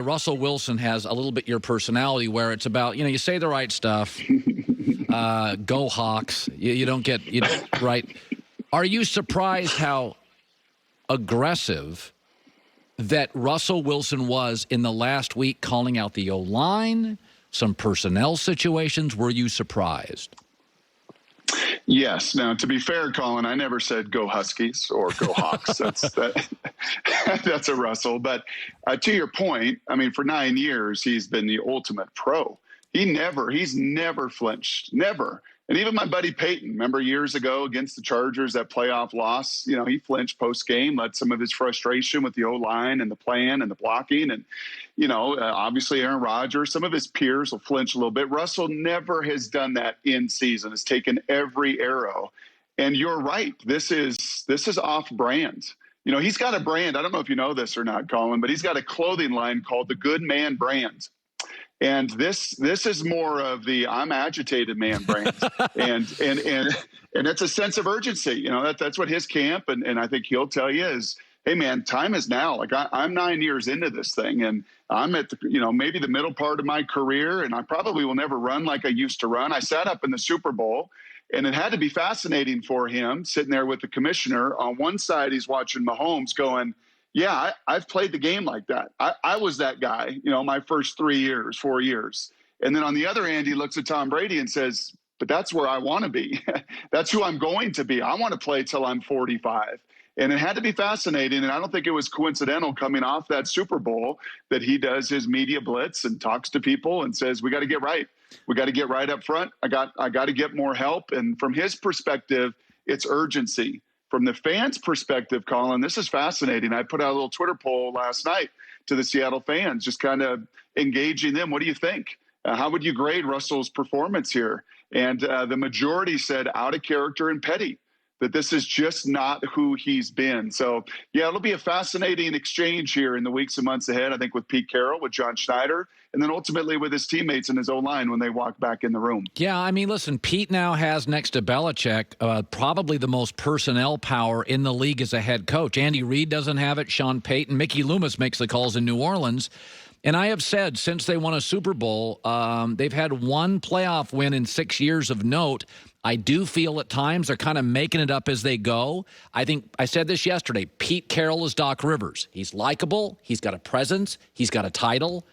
Russell Wilson has a little bit your personality where it's about, you say the right stuff. Go Hawks. You don't get right. Are you surprised how aggressive that Russell Wilson was in the last week calling out the O-line, some personnel situations? Were you surprised? Yes. Now, to be fair, Colin, I never said go Huskies or go Hawks. That's a Russell. But to your point, I mean, for 9 years, he's been the ultimate pro. He's never flinched, never. And even my buddy Peyton, remember years ago against the Chargers, that playoff loss, he flinched post-game, let some of his frustration with the O-line and the plan and the blocking. And, obviously Aaron Rodgers, some of his peers will flinch a little bit. Russell never has done that in season, has taken every arrow. And you're right. This is off brand. He's got a brand. I don't know if you know this or not, Colin, but he's got a clothing line called the Good Man brand. And this is more of the I'm agitated man brand. and it's a sense of urgency. That's what his camp and I think he'll tell you is, hey man, time is now. Like I'm 9 years into this thing and I'm at maybe the middle part of my career and I probably will never run like I used to run. I sat up in the Super Bowl and it had to be fascinating for him sitting there with the commissioner. On one side, he's watching Mahomes going, yeah, I've played the game like that. I was that guy, my first 4 years. And then on the other hand, he looks at Tom Brady and says, but that's where I want to be. That's who I'm going to be. I want to play till I'm 45. And it had to be fascinating. And I don't think it was coincidental coming off that Super Bowl that he does his media blitz and talks to people and says, we got to get right. We got to get right up front. I got to get more help. And from his perspective, it's urgency. From the fans' perspective, Colin, this is fascinating. I put out a little Twitter poll last night to the Seattle fans, just kind of engaging them. What do you think? How would you grade Russell's performance here? And the majority said out of character and petty, that this is just not who he's been. So, yeah, it'll be a fascinating exchange here in the weeks and months ahead, I think, with Pete Carroll, with John Schneider, and then ultimately with his teammates and his O-line when they walk back in the room. Yeah, I mean, listen, Pete now has next to Belichick probably the most personnel power in the league as a head coach. Andy Reid doesn't have it. Sean Payton, Mickey Loomis makes the calls in New Orleans. And I have said since they won a Super Bowl, they've had one playoff win in 6 years of note. I do feel at times they're kind of making it up as they go. I think I said this yesterday. Pete Carroll is Doc Rivers. He's likable. He's got a presence. He's got a title.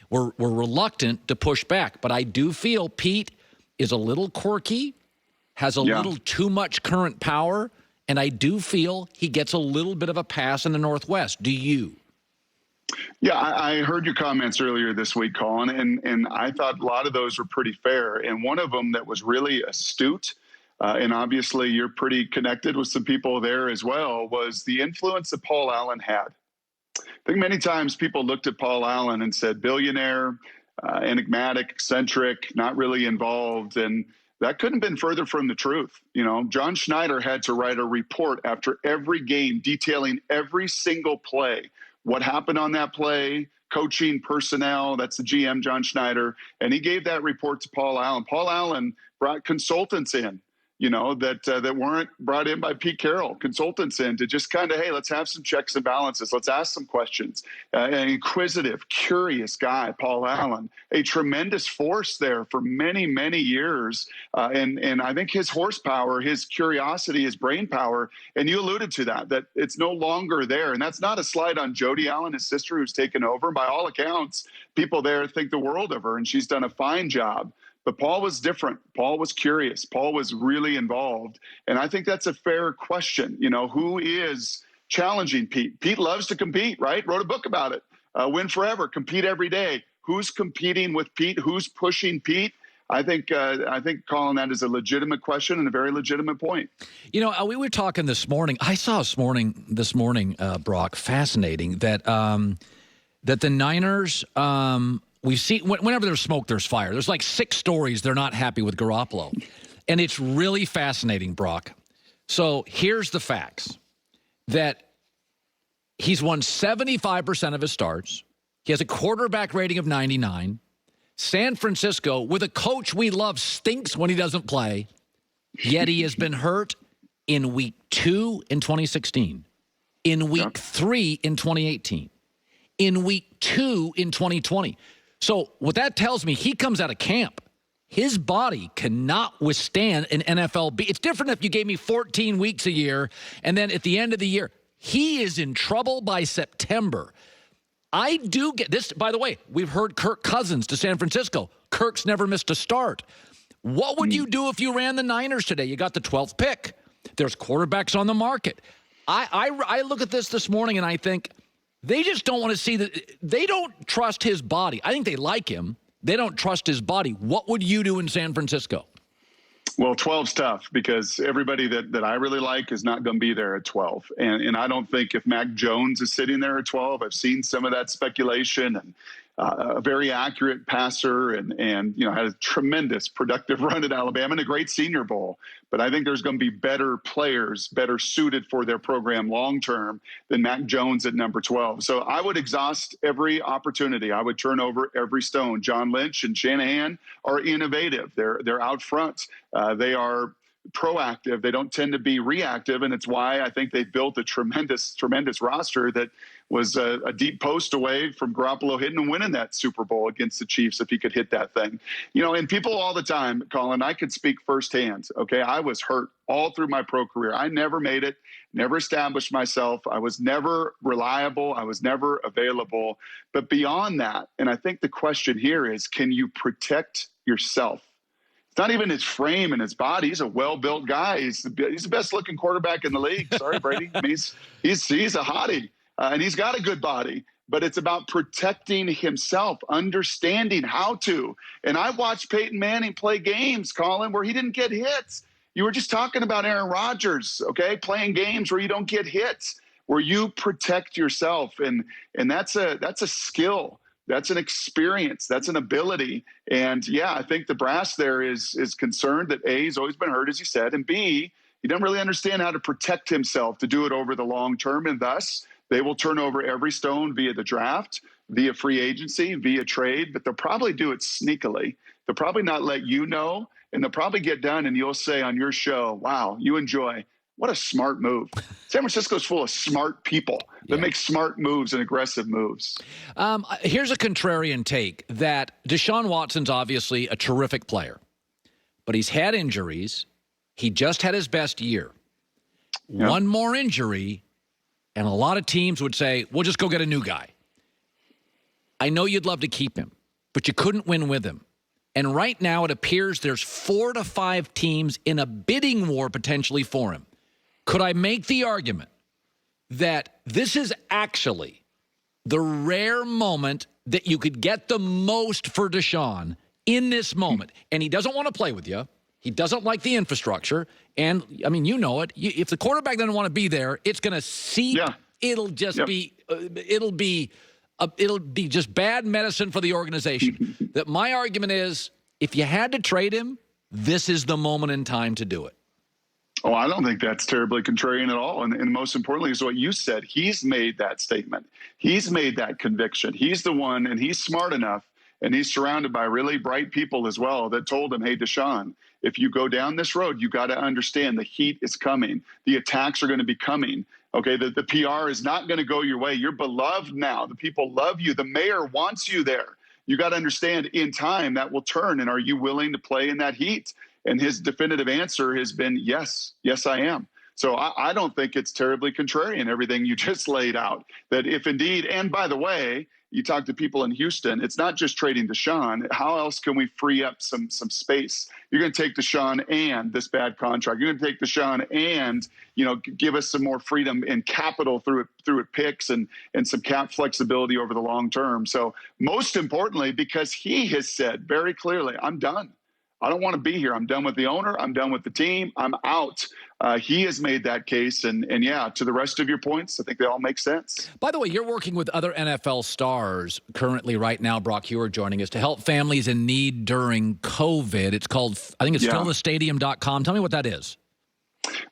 We're reluctant to push back, but I do feel Pete is a little quirky, has a little too much current power, and I do feel he gets a little bit of a pass in the Northwest. Do you? Yeah, I heard your comments earlier this week, Colin, and I thought a lot of those were pretty fair. And one of them that was really astute, and obviously you're pretty connected with some people there as well, was the influence that Paul Allen had. I think many times people looked at Paul Allen and said, billionaire, enigmatic, eccentric, not really involved. And that couldn't have been further from the truth. John Schneider had to write a report after every game detailing every single play. What happened on that play, coaching, personnel, that's the GM, John Schneider. And he gave that report to Paul Allen. Paul Allen brought consultants in, that weren't brought in by Pete Carroll, consultants in to just kind of, hey, let's have some checks and balances. Let's ask some questions. An inquisitive, curious guy, Paul Allen, a tremendous force there for many, many years. And I think his horsepower, his curiosity, his brain power, and you alluded to that it's no longer there. And that's not a slight on Jody Allen, his sister, who's taken over. By all accounts, people there think the world of her, and she's done a fine job. But Paul was different. Paul was curious. Paul was really involved. And I think that's a fair question. Who is challenging Pete? Pete loves to compete, right? Wrote a book about it. Win forever, compete every day. Who's competing with Pete? Who's pushing Pete? I think, Colin, that is a legitimate question and a very legitimate point. We were talking this morning. I saw this morning, Brock, fascinating, that the Niners we see whenever there's smoke, there's fire. There's like 6 stories they're not happy with Garoppolo. And it's really fascinating, Brock. So here's the facts. That he's won 75% of his starts. He has a quarterback rating of 99. San Francisco, with a coach we love, stinks when he doesn't play. Yet he has been hurt in week 2 in 2016. In week 3 in 2018. in week 2 in 2020. So what that tells me, he comes out of camp. His body cannot withstand an NFL beat. It's different if you gave me 14 weeks a year, and then at the end of the year, he is in trouble by September. I do get this. By the way, we've heard Kirk Cousins to San Francisco. Kirk's never missed a start. What would you do if you ran the Niners today? You got the 12th pick. There's quarterbacks on the market. I look at this morning and I think they just don't want to see that. They don't trust his body. I think they like him. They don't trust his body. What would you do in San Francisco? Well, 12's tough because everybody that I really like is not going to be there at 12. And I don't think if Mac Jones is sitting there at 12, I've seen some of that speculation, and a very accurate passer and had a tremendous productive run at Alabama and a great Senior Bowl. But I think there's going to be better players, better suited for their program long-term than Mac Jones at number 12. So I would exhaust every opportunity. I would turn over every stone. John Lynch and Shanahan are innovative. They're out front. They are proactive. They don't tend to be reactive, and it's why I think they built a tremendous roster that was a deep post away from Garoppolo hitting and winning that Super Bowl against the Chiefs if he could hit that thing. And people all the time, Colin, I could speak firsthand. Okay, I was hurt all through my pro career. I never made it, never established myself. I was never reliable. I was never available. But beyond that, and I think the question here is, can you protect yourself? It's not even his frame and his body. He's a well-built guy. He's the best-looking quarterback in the league. Sorry, Brady. I mean, he's a hottie, and he's got a good body. But it's about protecting himself, understanding how to. And I watched Peyton Manning play games, Colin, where he didn't get hits. You were just talking about Aaron Rodgers, okay, playing games where you don't get hits, where you protect yourself, and that's a skill. That's an experience. That's an ability. And, yeah, I think the brass there is concerned that, A, he's always been hurt, as you said, and, B, he doesn't really understand how to protect himself to do it over the long term, and thus they will turn over every stone via the draft, via free agency, via trade, but they'll probably do it sneakily. They'll probably not let you know, and they'll probably get done, and you'll say on your show, wow, you enjoy. What a smart move. San Francisco's full of smart people that make smart moves and aggressive moves. Here's a contrarian take that Deshaun Watson's obviously a terrific player, but he's had injuries. He just had his best year. Yep. One more injury, and a lot of teams would say, we'll just go get a new guy. I know you'd love to keep him, but you couldn't win with him. And right now it appears there's 4 to 5 teams in a bidding war potentially for him. Could I make the argument that this is actually the rare moment that you could get the most for Deshaun in this moment? And he doesn't want to play with you. He doesn't like the infrastructure. And, I mean, you know it. If the quarterback doesn't want to be there, it's going to seep. Yeah. It'll just be it'll be just bad medicine for the organization. That my argument is, if you had to trade him, this is the moment in time to do it. Oh, I don't think that's terribly contrarian at all. And most importantly is what you said. He's made that statement. He's made that conviction. He's the one, and he's smart enough, and he's surrounded by really bright people as well that told him, hey, Deshaun, if you go down this road, you got to understand the heat is coming. The attacks are going to be coming. Okay, the PR is not going to go your way. You're beloved now. The people love you. The mayor wants you there. You got to understand in time that will turn, and are you willing to play in that heat? And his definitive answer has been, yes, I am. So I don't think it's terribly contrarian, everything you just laid out. That if indeed, and by the way, you talk to people in Houston, it's not just trading Deshaun. How else can we free up some space? You're going to take Deshaun and this bad contract. You're going to take Deshaun and, give us some more freedom and capital through picks and some cap flexibility over the long term. So most importantly, because he has said very clearly, I'm done. I don't want to be here. I'm done with the owner. I'm done with the team. I'm out. He has made that case. And yeah, to the rest of your points, I think they all make sense. By the way, you're working with other NFL stars currently right now. Brock Huard joining us to help families in need during COVID. It's called, I think it's fillthestadium.com. Tell me what that is.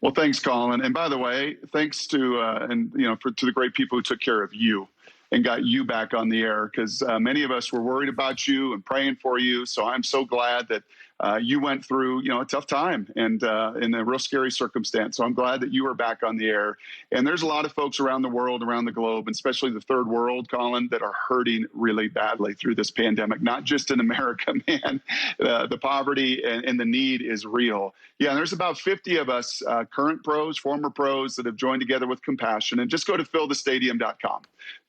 Well, thanks, Colin. And by the way, thanks to to the great people who took care of you and got you back on the air, because many of us were worried about you and praying for you. So I'm so glad that you went through, a tough time and in a real scary circumstance. So I'm glad that you are back on the air. And there's a lot of folks around the world, around the globe, and especially the third world, Colin, that are hurting really badly through this pandemic, not just in America, man. The poverty and the need is real. Yeah, and there's about 50 of us, current pros, former pros, that have joined together with compassion. And just go to fillthestadium.com.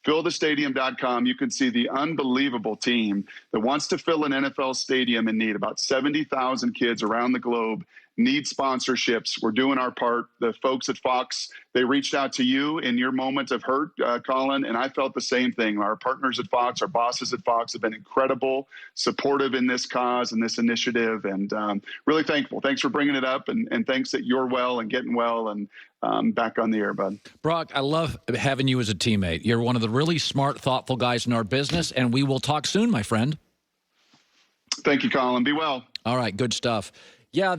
Fillthestadium.com. You can see the unbelievable team that wants to fill an NFL stadium in need. About 70,000 kids around the globe need sponsorships. We're doing our part. The folks at Fox, they reached out to you in your moment of hurt, Colin, and I felt the same thing. Our partners at Fox, our bosses at Fox have been incredible, supportive in this cause and this initiative, and really thankful. Thanks for bringing it up, and thanks that you're well and getting well and back on the air, bud. Brock, I love having you as a teammate. You're one of the really smart, thoughtful guys in our business, and we will talk soon, my friend. Thank you, Colin. Be well. All right, good stuff. Yeah,